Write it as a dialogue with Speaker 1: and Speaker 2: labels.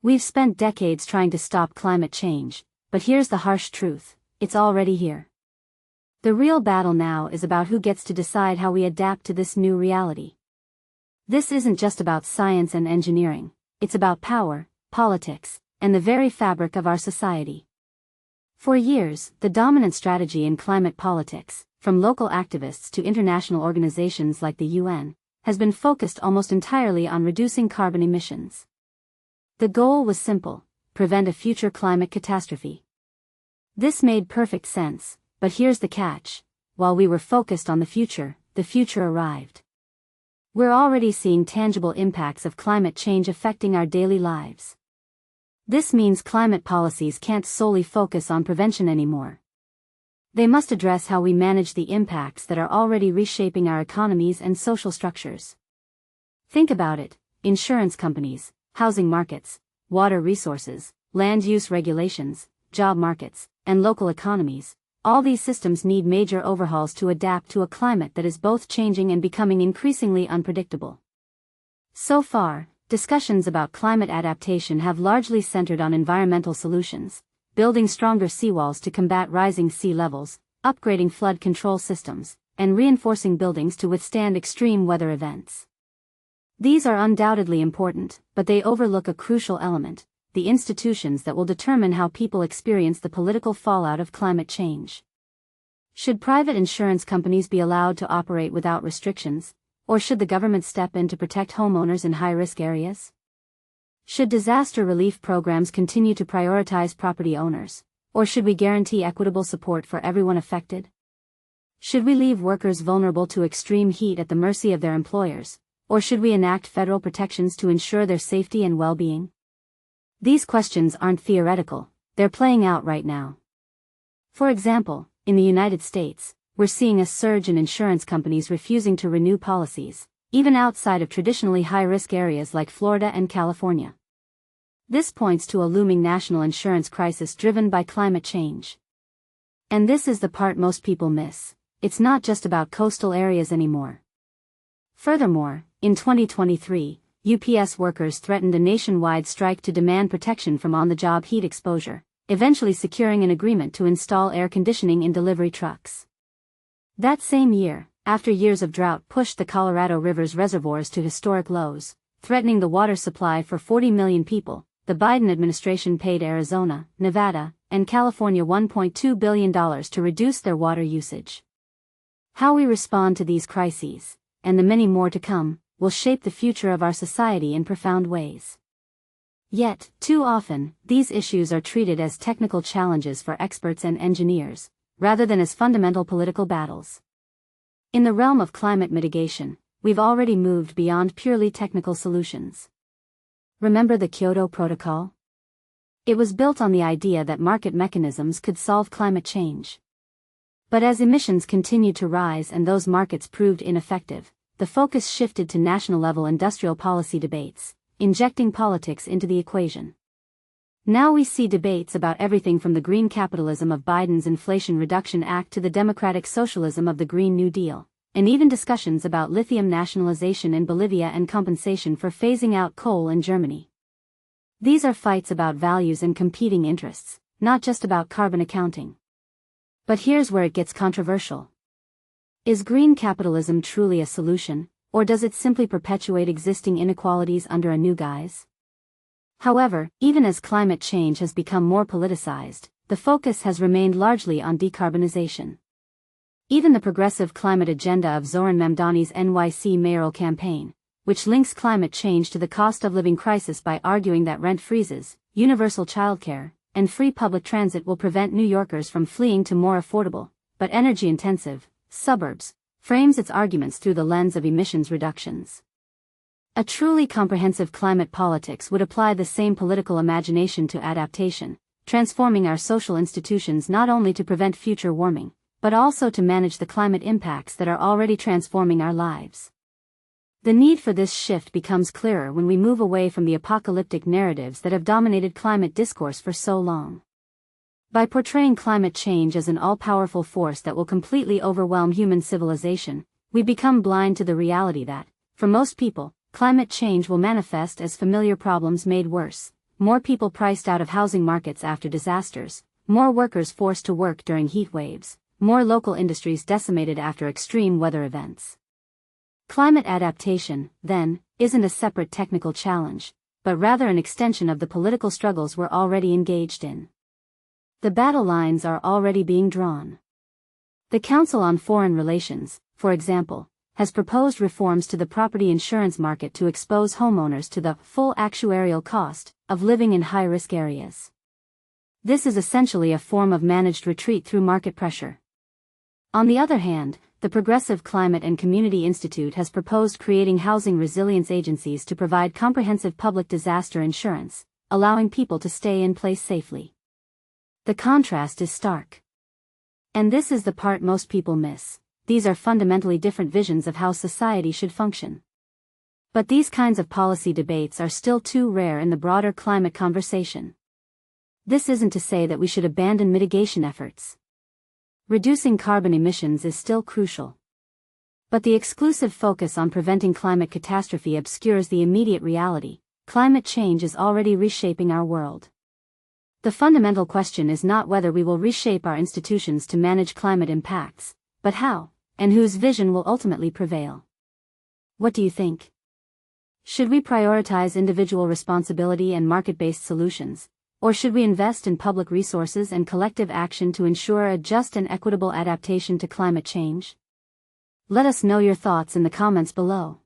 Speaker 1: We've spent decades trying to stop climate change, but here's the harsh truth: it's already here. The real battle now is about who gets to decide how we adapt to this new reality. This isn't just about science and engineering, it's about power, politics, and the very fabric of our society. For years, the dominant strategy in climate politics, from local activists to international organizations like the UN, has been focused almost entirely on reducing carbon emissions. The goal was simple: prevent a future climate catastrophe. This made perfect sense, but here's the catch: while we were focused on the future arrived. We're already seeing tangible impacts of climate change affecting our daily lives. This means climate policies can't solely focus on prevention anymore. They must address how we manage the impacts that are already reshaping our economies and social structures. Think about it: insurance companies, housing markets, water resources, land use regulations, job markets, and local economies. All these systems need major overhauls to adapt to a climate that is both changing and becoming increasingly unpredictable. So far, discussions about climate adaptation have largely centered on environmental solutions: building stronger seawalls to combat rising sea levels, upgrading flood control systems, and reinforcing buildings to withstand extreme weather events. These are undoubtedly important, but they overlook a crucial element: the institutions that will determine how people experience the political fallout of climate change. Should private insurance companies be allowed to operate without restrictions, or should the government step in to protect homeowners in high-risk areas? Should disaster relief programs continue to prioritize property owners, or should we guarantee equitable support for everyone affected? Should we leave workers vulnerable to extreme heat at the mercy of their employers, or should we enact federal protections to ensure their safety and well-being? These questions aren't theoretical, they're playing out right now. For example, in the United States, we're seeing a surge in insurance companies refusing to renew policies, even outside of traditionally high-risk areas like Florida and California. This points to a looming national insurance crisis driven by climate change. And this is the part most people miss: it's not just about coastal areas anymore. Furthermore, in 2023, UPS workers threatened a nationwide strike to demand protection from on-the-job heat exposure, eventually securing an agreement to install air conditioning in delivery trucks. That same year, after years of drought pushed the Colorado River's reservoirs to historic lows, threatening the water supply for 40 million people, the Biden administration paid Arizona, Nevada, and California $1.2 billion to reduce their water usage. How we respond to these crises, and the many more to come, will shape the future of our society in profound ways. Yet, too often, these issues are treated as technical challenges for experts and engineers, rather than as fundamental political battles. In the realm of climate mitigation, we've already moved beyond purely technical solutions. Remember the Kyoto Protocol? It was built on the idea that market mechanisms could solve climate change. But as emissions continued to rise and those markets proved ineffective, the focus shifted to national-level industrial policy debates, injecting politics into the equation. Now we see debates about everything from the green capitalism of Biden's Inflation Reduction Act to the democratic socialism of the Green New Deal, and even discussions about lithium nationalization in Bolivia and compensation for phasing out coal in Germany. These are fights about values and competing interests, not just about carbon accounting. But here's where it gets controversial. Is green capitalism truly a solution, or does it simply perpetuate existing inequalities under a new guise? However, even as climate change has become more politicized, the focus has remained largely on decarbonization. Even the progressive climate agenda of Zoran Mamdani's NYC mayoral campaign, which links climate change to the cost of living crisis by arguing that rent freezes, universal childcare, and free public transit will prevent New Yorkers from fleeing to more affordable, but energy-intensive, suburbs, frames its arguments through the lens of emissions reductions. A truly comprehensive climate politics would apply the same political imagination to adaptation, transforming our social institutions not only to prevent future warming, but also to manage the climate impacts that are already transforming our lives. The need for this shift becomes clearer when we move away from the apocalyptic narratives that have dominated climate discourse for so long. By portraying climate change as an all-powerful force that will completely overwhelm human civilization, we become blind to the reality that, for most people, climate change will manifest as familiar problems made worse, more people priced out of housing markets after disasters, more workers forced to work during heat waves, more local industries decimated after extreme weather events. Climate adaptation, then, isn't a separate technical challenge, but rather an extension of the political struggles we're already engaged in. The battle lines are already being drawn. The Council on Foreign Relations, for example, has proposed reforms to the property insurance market to expose homeowners to the full actuarial cost of living in high-risk areas. This is essentially a form of managed retreat through market pressure. On the other hand, the Progressive Climate and Community Institute has proposed creating housing resilience agencies to provide comprehensive public disaster insurance, allowing people to stay in place safely. The contrast is stark. And this is the part most people miss. These are fundamentally different visions of how society should function. But these kinds of policy debates are still too rare in the broader climate conversation. This isn't to say that we should abandon mitigation efforts. Reducing carbon emissions is still crucial. But the exclusive focus on preventing climate catastrophe obscures the immediate reality. Climate change is already reshaping our world. The fundamental question is not whether we will reshape our institutions to manage climate impacts, but how, and whose vision will ultimately prevail. What do you think? Should we prioritize individual responsibility and market-based solutions, or should we invest in public resources and collective action to ensure a just and equitable adaptation to climate change? Let us know your thoughts in the comments below.